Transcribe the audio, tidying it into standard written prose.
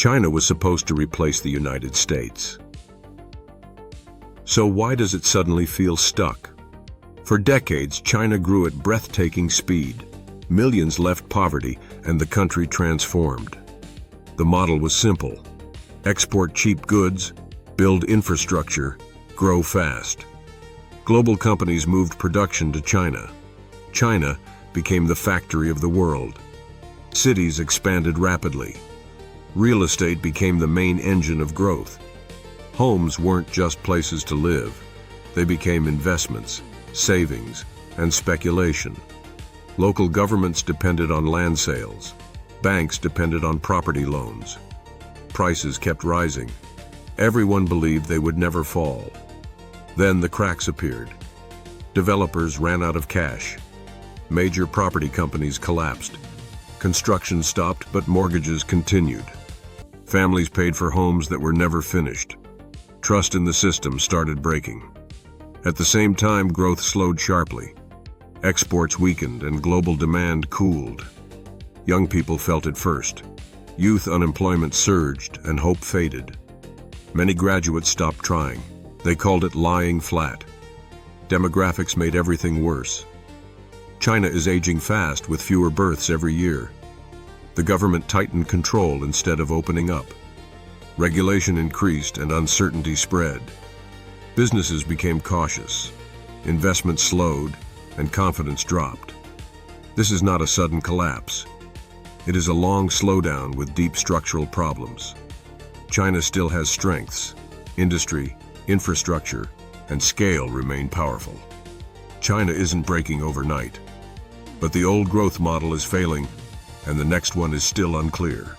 China was supposed to replace the United States. So why does it suddenly feel stuck? For decades, China grew at breathtaking speed. Millions left poverty, and the country transformed. The model was simple: export cheap goods, build infrastructure, grow fast. Global companies moved production to China. China became the factory of the world. Cities expanded rapidly. Real estate became the main engine of growth. Homes weren't just places to live. They became investments, savings, and speculation. Local governments depended on land sales. Banks depended on property loans. Prices kept rising. Everyone believed they would never fall. Then the cracks appeared. Developers ran out of cash. Major property companies collapsed. Construction stopped, but mortgages continued. Families paid for homes that were never finished. Trust in the system started breaking. At the same time, growth slowed sharply. Exports weakened and global demand cooled. Young people felt it first. Youth unemployment surged and hope faded. Many graduates stopped trying. They called it lying flat. Demographics made everything worse. China is aging fast with fewer births every year. The government tightened control instead of opening up. Regulation increased and uncertainty spread. Businesses became cautious. Investment slowed and confidence dropped. This is not a sudden collapse. It is a long slowdown with deep structural problems. China still has strengths. Industry, infrastructure, and scale remain powerful. China isn't breaking overnight. But the old growth model is failing, and the next one is still unclear.